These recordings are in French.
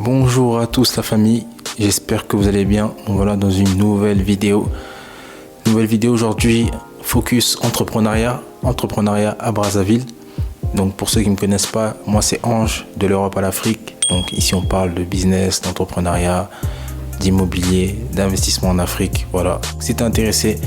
Bonjour à tous la famille, j'espère que vous allez bien. Voilà dans une nouvelle vidéo. Aujourd'hui, focus entrepreneuriat à Brazzaville. Donc pour ceux qui ne me connaissent pas, moi c'est Ange de l'Europe à l'Afrique. Donc ici on parle de business, d'entrepreneuriat, d'immobilier, d'investissement en Afrique. Voilà, si tu es intéressé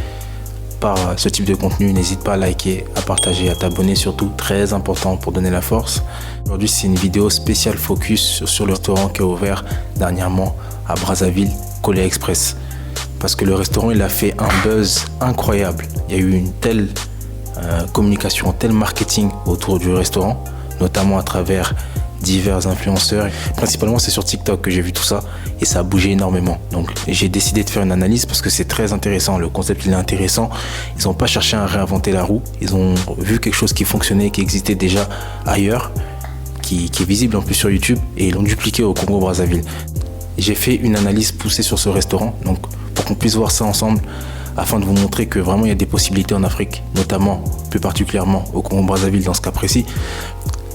par ce type de contenu, n'hésite pas à liker, à partager, à t'abonner surtout, très important pour donner la force. Aujourd'hui c'est une vidéo spéciale focus sur le restaurant qui a ouvert dernièrement à Brazzaville, Colia Express. Parce que le restaurant il a fait un buzz incroyable. Il y a eu une telle communication, un tel marketing autour du restaurant, notamment à travers divers influenceurs. Principalement c'est sur TikTok que j'ai vu tout ça et ça a bougé énormément. Donc j'ai décidé de faire une analyse parce que c'est très intéressant. Le concept il est intéressant. Ils n'ont pas cherché à réinventer la roue. Ils ont vu quelque chose qui fonctionnait, qui existait déjà ailleurs, qui est visible en plus sur YouTube, et ils l'ont dupliqué au Congo Brazzaville. J'ai fait une analyse poussée sur ce restaurant, donc pour qu'on puisse voir ça ensemble, afin de vous montrer que vraiment il y a des possibilités en Afrique, notamment plus particulièrement au Congo Brazzaville dans ce cas précis.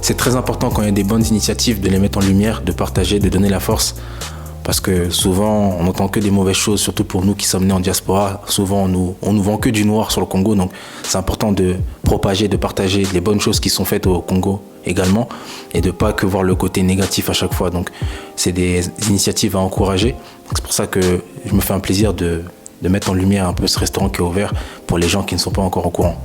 C'est très important quand il y a des bonnes initiatives de les mettre en lumière, de partager, de donner la force. Parce que souvent, on n'entend que des mauvaises choses, surtout pour nous qui sommes nés en diaspora. Souvent, on nous vend que du noir sur le Congo. Donc, c'est important de propager, de partager les bonnes choses qui sont faites au Congo également. Et de pas que voir le côté négatif à chaque fois. Donc, c'est des initiatives à encourager. C'est pour ça que je me fais un plaisir de mettre en lumière un peu ce restaurant qui est ouvert pour les gens qui ne sont pas encore au courant.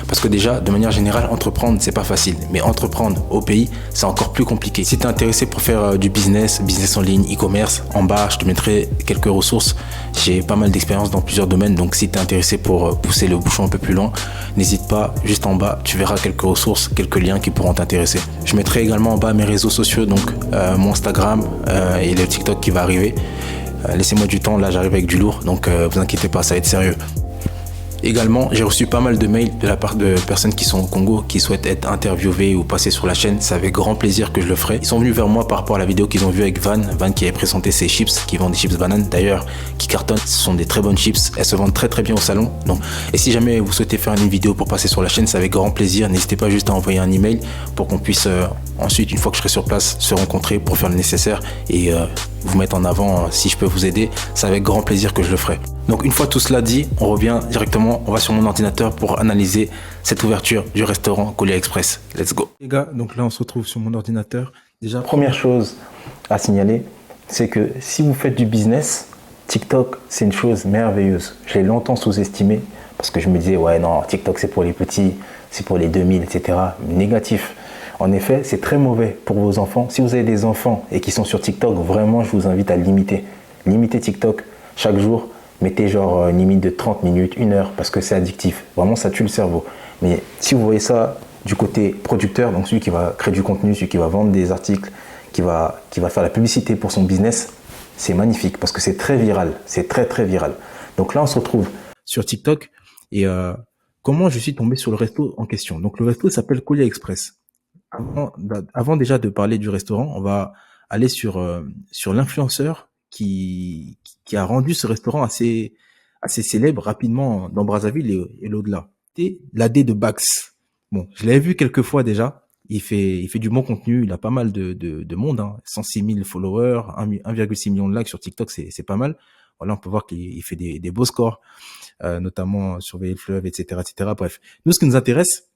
Parce que déjà, de manière générale, entreprendre, c'est pas facile. Mais entreprendre au pays, c'est encore plus compliqué. Si tu es intéressé pour faire du business en ligne, e-commerce, en bas, je te mettrai quelques ressources. J'ai pas mal d'expérience dans plusieurs domaines. Donc, si tu es intéressé pour pousser le bouchon un peu plus loin, n'hésite pas, juste en bas, tu verras quelques ressources, quelques liens qui pourront t'intéresser. Je mettrai également en bas mes réseaux sociaux, donc mon Instagram et le TikTok qui va arriver. Laissez-moi du temps, là j'arrive avec du lourd, donc vous inquiétez pas, ça va être sérieux. Également, j'ai reçu pas mal de mails de la part de personnes qui sont au Congo, qui souhaitent être interviewées ou passer sur la chaîne. C'est avec grand plaisir que je le ferai. Ils sont venus vers moi par rapport à la vidéo qu'ils ont vue avec Van qui avait présenté ses chips, qui vend des chips bananes d'ailleurs, qui cartonnent. Ce sont des très bonnes chips, elles se vendent très très bien au salon. Donc, et si jamais vous souhaitez faire une vidéo pour passer sur la chaîne, c'est avec grand plaisir. N'hésitez pas juste à envoyer un email pour qu'on puisse ensuite, une fois que je serai sur place, se rencontrer pour faire le nécessaire et vous mettre en avant si je peux vous aider. C'est avec grand plaisir que je le ferai. Donc une fois tout cela dit, on revient directement, on va sur mon ordinateur pour analyser cette ouverture du restaurant Colia Express. Let's go. Les gars, donc là on se retrouve sur mon ordinateur. Déjà, première chose à signaler, c'est que si vous faites du business, TikTok c'est une chose merveilleuse. Je l'ai longtemps sous-estimé parce que je me disais ouais non, TikTok c'est pour les petits, c'est pour les 2000, etc. Négatif. En effet, c'est très mauvais pour vos enfants. Si vous avez des enfants et qui sont sur TikTok, vraiment je vous invite à limiter. Limitez TikTok chaque jour. Mettez genre une limite de 30 minutes, 1 heure, parce que c'est addictif. Vraiment, ça tue le cerveau. Mais si vous voyez ça du côté producteur, donc celui qui va créer du contenu, celui qui va vendre des articles, qui va faire la publicité pour son business, c'est magnifique parce que c'est très viral. C'est très, très viral. Donc là, on se retrouve sur TikTok. Et comment je suis tombé sur le resto en question? Donc le resto s'appelle Colia Express. Avant déjà de parler du restaurant, on va aller sur l'influenceur qui a rendu ce restaurant assez célèbre rapidement dans Brazzaville et l'au-delà. C'est l'AD de Bax. Bon, je l'avais vu quelques fois déjà. Il fait du bon contenu. Il a pas mal de monde, hein. 106 000 followers, 1,6 million de likes sur TikTok, c'est pas mal. Voilà, on peut voir qu'il fait des beaux scores, notamment surveiller le fleuve, etc., etc. Bref, nous, ce qui nous intéresse,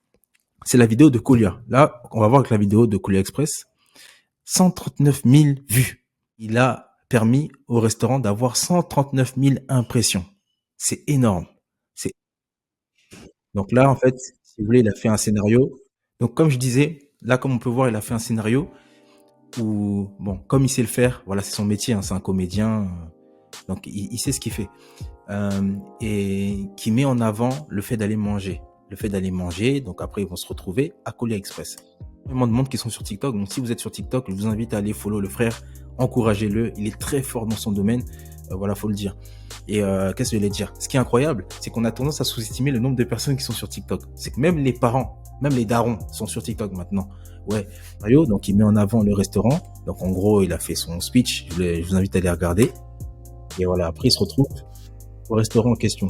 c'est la vidéo de Colia. Là, on va voir avec la vidéo de Colia Express, 139 000 vues. Il a permis au restaurant d'avoir 139 000 impressions. C'est énorme. Donc là, en fait, si vous voulez, il a fait un scénario. Donc, comme je disais, là, comme on peut voir, il a fait un scénario où, bon, comme il sait le faire, voilà, c'est son métier, hein, c'est un comédien. Donc, il sait ce qu'il fait. Et qui met en avant le fait d'aller manger. Le fait d'aller manger, donc après, ils vont se retrouver à Colia Express. Il y a énormément de monde qui sont sur TikTok. Donc, si vous êtes sur TikTok, je vous invite à aller follow le frère. Encouragez-le, il est très fort dans son domaine, voilà, faut le dire. Et qu'est-ce que je voulais dire? Ce qui est incroyable, c'est qu'on a tendance à sous-estimer le nombre de personnes qui sont sur TikTok. C'est que même les parents, même les darons sont sur TikTok maintenant. Ouais, Mario, donc il met en avant le restaurant. Donc en gros, il a fait son speech, je vous invite à aller regarder. Et voilà, après il se retrouve au restaurant en question.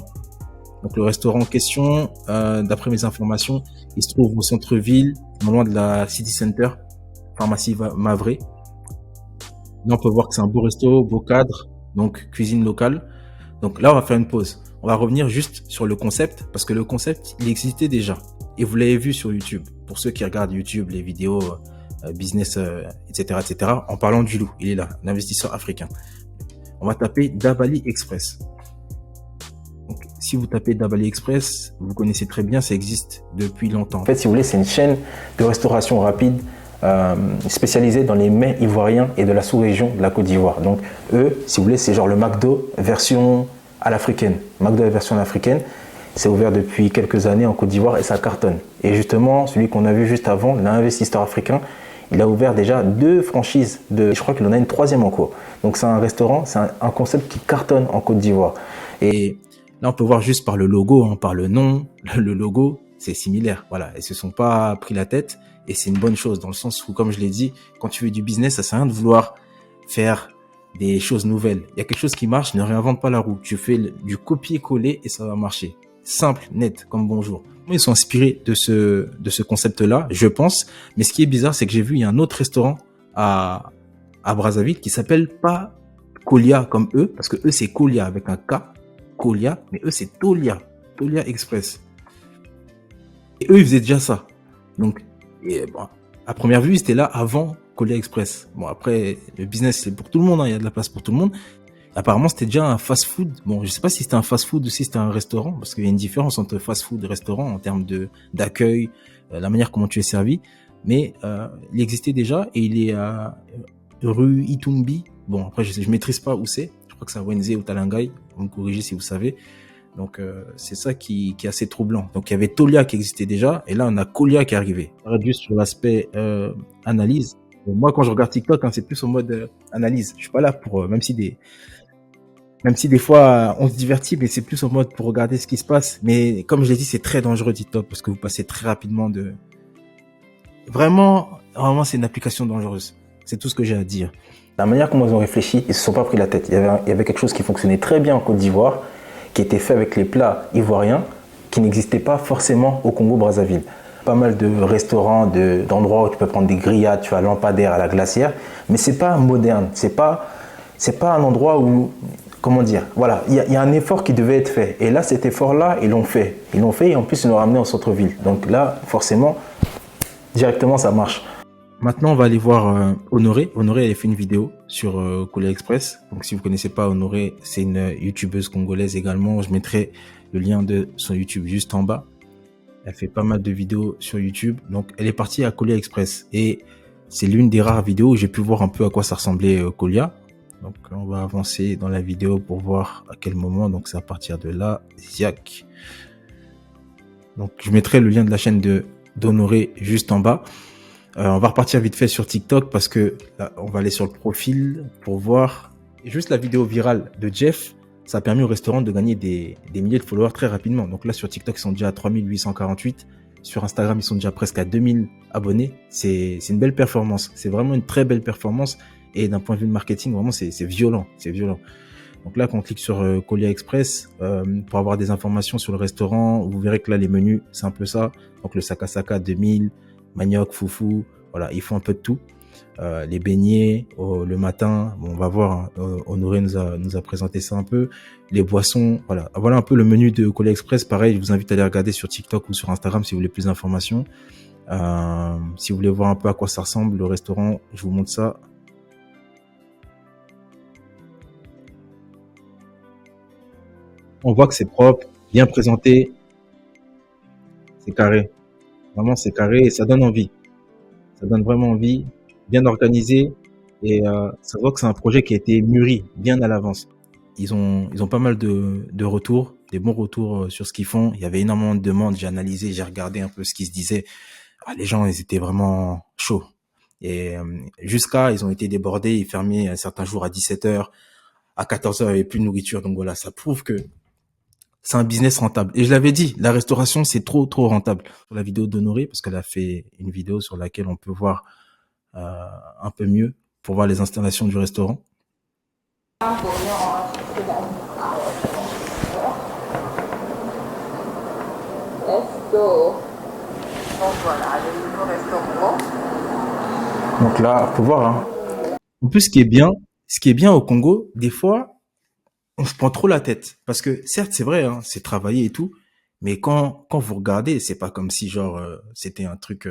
Donc le restaurant en question, d'après mes informations, il se trouve au centre-ville, non loin de la City Center, pharmacie Mavré. Là, on peut voir que c'est un beau resto, beau cadre, donc cuisine locale. Donc là, on va faire une pause. On va revenir juste sur le concept, parce que le concept, il existait déjà. Et vous l'avez vu sur YouTube. Pour ceux qui regardent YouTube, les vidéos business, etc., etc., en parlant du loup, il est là, l'investisseur africain. On va taper Dabali Express. Donc, si vous tapez Dabali Express, vous connaissez très bien, ça existe depuis longtemps. En fait, si vous voulez, c'est une chaîne de restauration rapide spécialisée dans les mets ivoiriens et de la sous-région de la Côte d'Ivoire. Donc, eux, si vous voulez, c'est genre le McDo version à l'africaine. McDo version africaine. C'est ouvert depuis quelques années en Côte d'Ivoire et ça cartonne. Et justement, celui qu'on a vu juste avant, l'investisseur africain, il a ouvert déjà 2 franchises. Je crois qu'il en a une 3e en cours. Donc c'est un restaurant, c'est un concept qui cartonne en Côte d'Ivoire. Et là, on peut voir juste par le logo, hein, par le nom, le logo, c'est similaire. Voilà, ils se sont pas pris la tête et c'est une bonne chose dans le sens où, comme je l'ai dit, quand tu fais du business, ça sert à rien de vouloir faire des choses nouvelles. Il y a quelque chose qui marche, ne réinvente pas la roue. Tu fais du copier-coller et ça va marcher. Simple, net, comme bonjour. Ils sont inspirés de ce concept-là, je pense. Mais ce qui est bizarre, c'est que j'ai vu, il y a un autre restaurant à Brazzaville qui s'appelle pas Colia comme eux, parce que eux, c'est Colia avec un K, Colia, mais eux, c'est Tolia, Tolia Express. Et eux, ils faisaient déjà ça. Donc, bon, à première vue, c'était là avant Colia Express. Bon, après, le business, c'est pour tout le monde, hein, il y a de la place pour tout le monde. Apparemment, c'était déjà un fast-food. Bon, je sais pas si c'était un fast-food ou si c'était un restaurant, parce qu'il y a une différence entre fast-food et restaurant en termes d'accueil, la manière comment tu es servi. Mais il existait déjà et il est à rue Itumbi. Bon, après, je maîtrise pas où c'est. Je crois que c'est à Wenzé ou Talangai. Vous me corrigez si vous savez. Donc, c'est ça qui est assez troublant. Donc, il y avait Tolia qui existait déjà et là, on a Colia qui est arrivé. Juste sur l'aspect analyse. Moi, quand je regarde TikTok, hein, c'est plus en mode analyse. Je suis pas là pour, même si des fois on se divertit, mais c'est plus en mode pour regarder ce qui se passe. Mais comme je l'ai dit, c'est très dangereux TikTok parce que vous passez très rapidement de... Vraiment, c'est une application dangereuse. C'est tout ce que j'ai à dire. La manière comment ils ont réfléchi, ils se sont pas pris la tête. Il y avait quelque chose qui fonctionnait très bien en Côte d'Ivoire, qui était fait avec les plats ivoiriens, qui n'existaient pas forcément au Congo-Brazzaville. Pas mal de restaurants, d'endroits où tu peux prendre des grillades, tu as lampadaire à la glacière, mais c'est pas moderne. C'est pas un endroit où... Comment dire, voilà, il y a un effort qui devait être fait. Et là, cet effort-là, ils l'ont fait. Ils l'ont fait et en plus, ils l'ont ramené au centre-ville. Donc là, forcément, directement, ça marche. Maintenant, on va aller voir Honoré. Honoré, elle a fait une vidéo sur Colia Express. Donc, si vous connaissez pas Honoré, c'est une youtubeuse congolaise également. Je mettrai le lien de son YouTube juste en bas. Elle fait pas mal de vidéos sur YouTube. Donc, elle est partie à Colia Express. Et c'est l'une des rares vidéos où j'ai pu voir un peu à quoi ça ressemblait Colia. Donc, on va avancer dans la vidéo pour voir à quel moment. Donc, c'est à partir de là. Ziak. Donc, je mettrai le lien de la chaîne d'Honoré juste en bas. On va repartir vite fait sur TikTok parce que là, on va aller sur le profil pour voir. Et juste la vidéo virale de Jeff, ça a permis au restaurant de gagner des milliers de followers très rapidement. Donc là, sur TikTok, ils sont déjà à 3848. Sur Instagram, ils sont déjà presque à 2000 abonnés. C'est une belle performance. C'est vraiment une très belle performance. Et d'un point de vue de marketing, vraiment, c'est violent. C'est violent. Donc là, quand on clique sur Colia Express, pour avoir des informations sur le restaurant, vous verrez que là, les menus, c'est un peu ça. Donc le Sakasaka 2000, manioc, foufou, voilà, ils font un peu de tout. Les beignets le matin, bon, on va voir, hein, Honoré nous a présenté ça un peu. Les boissons, voilà un peu le menu de Colia Express. Pareil, je vous invite à aller regarder sur TikTok ou sur Instagram si vous voulez plus d'informations. Si vous voulez voir un peu à quoi ça ressemble, le restaurant, je vous montre ça. On voit que c'est propre, bien présenté, c'est carré. Vraiment, c'est carré et ça donne envie. Ça donne vraiment envie, bien organisé et ça voit que c'est un projet qui a été mûri bien à l'avance. Ils ont pas mal de retours, des bons retours sur ce qu'ils font. Il y avait énormément de demandes, j'ai analysé, j'ai regardé un peu ce qui se disait. Les gens, ils étaient vraiment chauds. Et ils ont été débordés, ils fermaient certains jours à 17h, à 14h, il n'y avait plus de nourriture. Donc voilà, ça prouve que c'est un business rentable. Et je l'avais dit, la restauration, c'est trop rentable. Sur la vidéo d'Honoré, parce qu'elle a fait une vidéo sur laquelle on peut voir un peu mieux pour voir les installations du restaurant. Donc voilà, le nouveau restaurant. Donc là, faut voir, hein. En plus, ce qui est bien au Congo, des fois, on se prend trop la tête. Parce que, certes, c'est vrai, hein, c'est travaillé et tout, mais quand vous regardez, c'est pas comme si, genre, c'était un truc,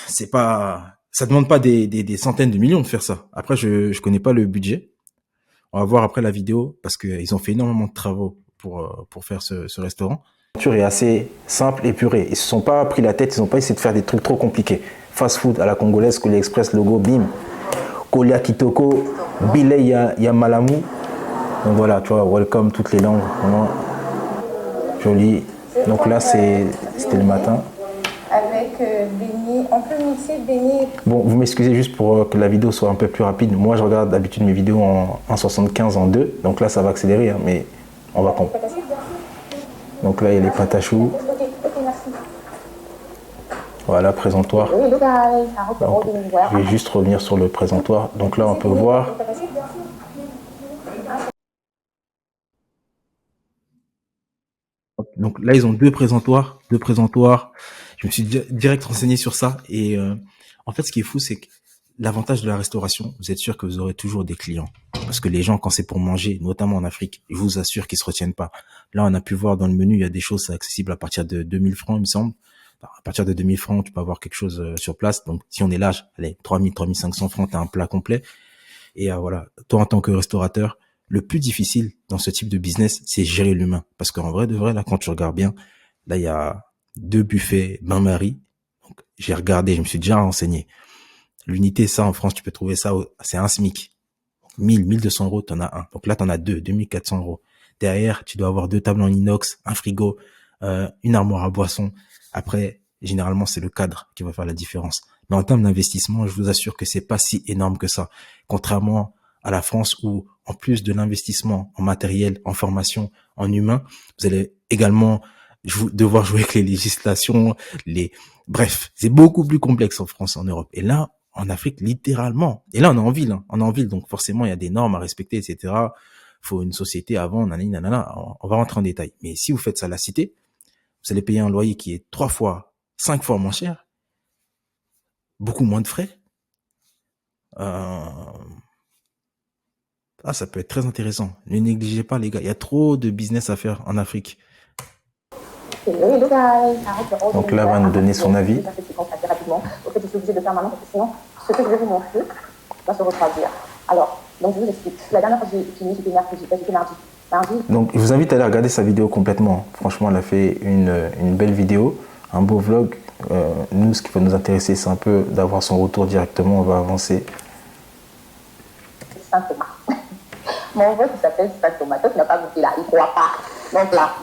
c'est pas, ça demande pas des centaines de millions de faire ça. Après, je connais pas le budget. On va voir après la vidéo, parce qu'ils ont fait énormément de travaux pour faire ce restaurant. La nourriture est assez simple et purée. Ils se sont pas pris la tête, ils ont pas essayé de faire des trucs trop compliqués. Fast food à la congolaise, Colis Express, logo, bim. Kolia Kitoko, Bilay Yamalamu. Donc voilà, tu vois, welcome toutes les langues, vraiment joli. Donc là, c'était le matin. Avec beignet, on peut mixer beignet. Bon, vous m'excusez juste pour que la vidéo soit un peu plus rapide. Moi, je regarde d'habitude mes vidéos en 1,75 en 2. Donc là, ça va accélérer, hein, mais on va comprendre. Donc là, il y a les pâtes à choux. Ok, merci. Voilà, présentoir. Donc, je vais juste revenir sur le présentoir. Donc là, on peut voir. Donc là, ils ont deux présentoirs, deux présentoirs. Je me suis direct renseigné sur ça. Et en fait, ce qui est fou, c'est que l'avantage de la restauration, vous êtes sûr que vous aurez toujours des clients. Parce que les gens, quand c'est pour manger, notamment en Afrique, je vous assure qu'ils se retiennent pas. Là, on a pu voir dans le menu, il y a des choses accessibles à partir de 2000 francs, il me semble. À partir de 2000 francs, tu peux avoir quelque chose sur place. Donc, si on est large, allez, 3000, 3500 francs, t'as un plat complet. Et voilà, toi, en tant que restaurateur, le plus difficile dans ce type de business, c'est gérer l'humain. Parce qu'en vrai de vrai, là, quand tu regardes bien, là, il y a deux buffets bain-marie. Donc, j'ai regardé, je me suis déjà renseigné. L'unité, ça, en France, tu peux trouver ça, c'est un SMIC. 1000, 1200 euros, t'en as un. Donc là, t'en as deux, 2400 euros. Derrière, tu dois avoir deux tables en inox, un frigo, une armoire à boissons. Après, généralement, c'est le cadre qui va faire la différence. Mais en termes d'investissement, je vous assure que c'est pas si énorme que ça. Contrairement à la France où, en plus de l'investissement en matériel, en formation, en humain, vous allez également devoir jouer avec les législations, bref, c'est beaucoup plus complexe en France, en Europe. Et là, en Afrique, littéralement. Et là, on est en ville, hein. On est en ville, donc forcément, il y a des normes à respecter, etc. Faut une société avant, nanani, nanana. On va rentrer en détail. Mais si vous faites ça à la cité, vous allez payer un loyer qui est 3 fois, 5 fois moins cher, beaucoup moins de frais. Ça peut être très intéressant. Ne négligez pas, les gars. Il y a trop de business à faire en Afrique. Donc là, va nous donner son avis. Je suis obligée de faire maintenant parce que sinon, ce que je vais vous montrer va se reproduire. Alors, donc je vous explique. La dernière fois que j'ai fini, j'étais mardi. Donc, je vous invite à aller regarder sa vidéo complètement. Franchement, elle a fait une belle vidéo, un beau vlog. Nous, ce qui va nous intéresser, c'est un peu d'avoir son retour directement. On va avancer. Saint Thomas. Mon vote qui s'appelle Saint Thomas. Toi, tu n'as pas goûté là, il ne croit pas. Donc là,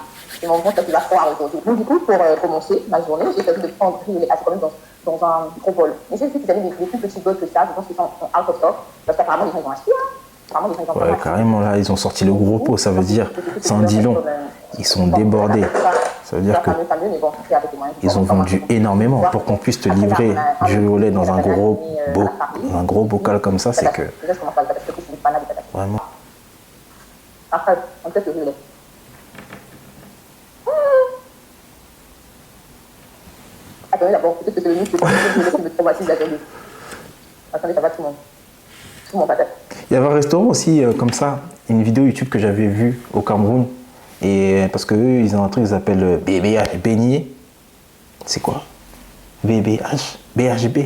c'est mon vote qui va croire aujourd'hui. Donc du coup, pour commencer ma journée, j'ai choisi de prendre les pâtes quand même dans un gros bol. Mais j'ai vu qu'ils avaient des plus petits bols que ça. Je pense qu'ils sont out of stock. Parce qu'apparemment, les gens ils vont acheter. Ouais, carrément là, ils ont sorti le gros pot, ça veut dire, sans dit long, ils sont débordés. Ça veut dire que ils ont vendu énormément pour qu'on puisse te livrer du au lait dans un gros bocal comme ça, c'est que vraiment. Après, on peut le lait. Attendez d'abord, peut-être que c'est le mix qui me traumatise la journée. Attendez, ça va tout le monde. Tout le monde patate. Il y avait un restaurant aussi comme ça, une vidéo YouTube que j'avais vue au Cameroun. Et parce que eux, ils ont un truc qu'ils appellent BBH, beignet. C'est quoi? BBH, BHB,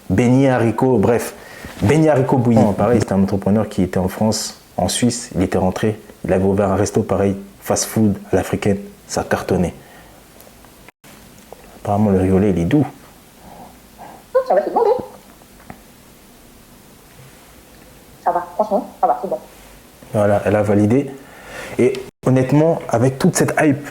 beignet haricot, bref. Beignet haricot bouilli. Pareil, c'était un entrepreneur qui était en France, en Suisse, il était rentré. Il avait ouvert un resto pareil, fast-food à l'africaine, ça cartonnait. Apparemment, le riolet, il est doux. Ça va, c'est bon, ça va, franchement, ça va, c'est bon. Voilà, elle a validé. Et honnêtement, avec toute cette hype,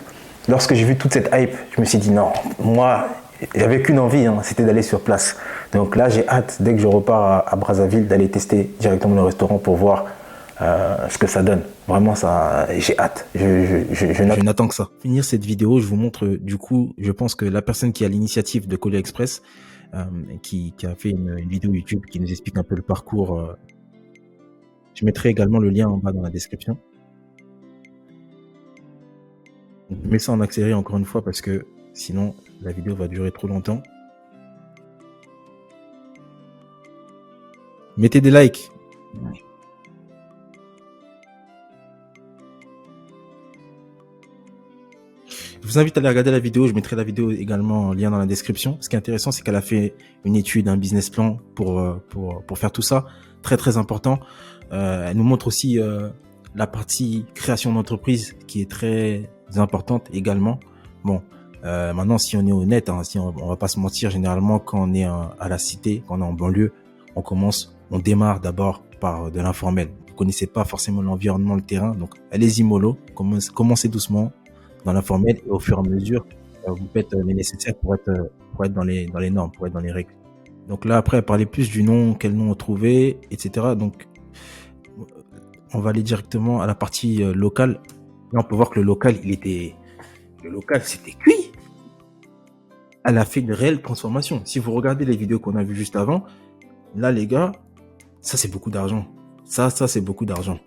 lorsque j'ai vu toute cette hype, je me suis dit non, moi, j'avais qu'une envie, hein, c'était d'aller sur place. Donc là, j'ai hâte, dès que je repars à Brazzaville, d'aller tester directement le restaurant pour voir ce que ça donne. Vraiment, ça, j'ai hâte. Je n'attends que ça. Pour finir cette vidéo, je vous montre, du coup, je pense que la personne qui a l'initiative de Colis Express, qui a fait une vidéo YouTube qui nous explique un peu le parcours. Je mettrai également le lien en bas dans la description. Je mets ça en accéléré encore une fois parce que sinon la vidéo va durer trop longtemps. Mettez des likes. Je vous invite à aller regarder la vidéo. Je mettrai la vidéo également en lien dans la description. Ce qui est intéressant, c'est qu'elle a fait une étude, un business plan pour faire tout ça. Très, très important. Elle nous montre aussi la partie création d'entreprise qui est très importante également. Bon, maintenant, si on est honnête, hein, si on va pas se mentir, généralement, quand on est à la cité, quand on est en banlieue, on démarre d'abord par de l'informel. Vous connaissez pas forcément l'environnement, le terrain. Donc, allez-y mollo. Commencez doucement dans l'informel et au fur et à mesure, vous faites les nécessaires pour être dans les normes, pour être dans les règles. Donc là, après, parler plus du nom, quel nom on trouvait, etc. Donc, on va aller directement à la partie locale. Là, on peut voir que le local, c'était cuit. Elle a fait une réelle transformation. Si vous regardez les vidéos qu'on a vues juste avant, là, les gars, ça, c'est beaucoup d'argent. Ça, c'est beaucoup d'argent.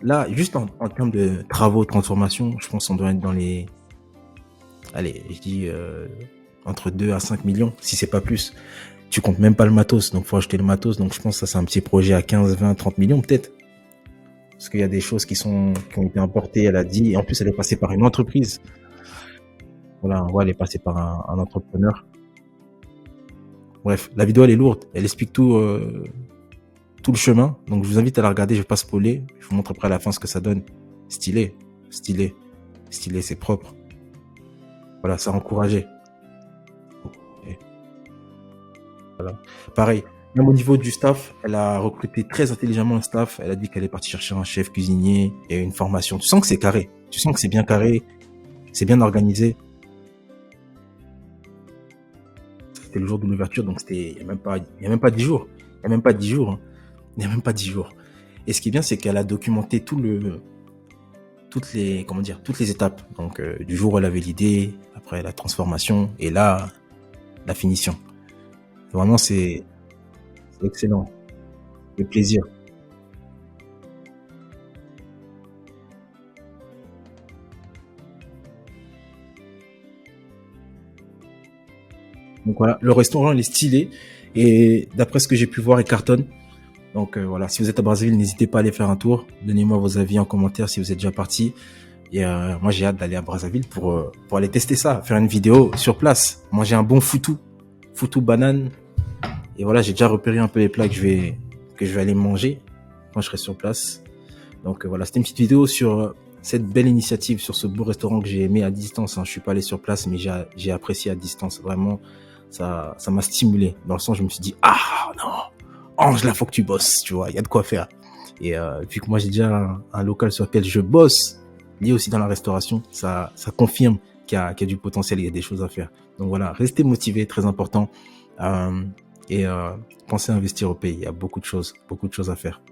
Là, juste en termes de travaux, transformation, je pense qu'on doit être dans les... Allez, je dis entre 2 à 5 millions, si c'est pas plus. Tu comptes même pas le matos, donc faut acheter le matos. Donc je pense que ça, c'est un petit projet à 15, 20, 30 millions peut-être. Parce qu'il y a des choses qui ont été importées, elle a dit. Et en plus, elle est passée par une entreprise. Voilà, on voit, elle est passée par un entrepreneur. Bref, la vidéo, elle est lourde. Elle explique tout le chemin. Donc, je vous invite à la regarder. Je vais pas spoiler. Je vous montre après à la fin ce que ça donne. Stylé, c'est propre. Voilà, ça a encouragé. Et voilà. Pareil, même au niveau du staff, elle a recruté très intelligemment un staff. Elle a dit qu'elle est partie chercher un chef cuisinier et une formation. Tu sens que c'est carré. Tu sens que c'est bien carré. C'est bien organisé. C'était le jour de l'ouverture, donc il y a même pas 10 jours. Il y a même pas 10 jours. Et ce qui est bien, c'est qu'elle a documenté toutes les étapes. Donc, du jour où elle avait l'idée, après la transformation, et là, la finition. Vraiment, c'est excellent. Le plaisir. Donc voilà, le restaurant, il est stylé. Et d'après ce que j'ai pu voir, il cartonne. Donc voilà, si vous êtes à Brazzaville, n'hésitez pas à aller faire un tour. Donnez-moi vos avis en commentaire si vous êtes déjà parti. Et moi, j'ai hâte d'aller à Brazzaville pour aller tester ça, faire une vidéo sur place. Manger un bon foutou banane. Et voilà, j'ai déjà repéré un peu les plats que je vais aller manger quand je serai sur place. Donc voilà, c'était une petite vidéo sur cette belle initiative, sur ce beau restaurant que j'ai aimé à distance. Hein. Je suis pas allé sur place, mais j'ai apprécié à distance. Vraiment, ça m'a stimulé. Dans le sens, je me suis dit, ah non, Ange, là, faut que tu bosses, tu vois, il y a de quoi faire. Et vu que moi, j'ai déjà un local sur lequel je bosse, lié aussi dans la restauration, ça confirme qu'il y a du potentiel, il y a des choses à faire. Donc voilà, restez motivés, très important. Et pensez à investir au pays, il y a beaucoup de choses à faire.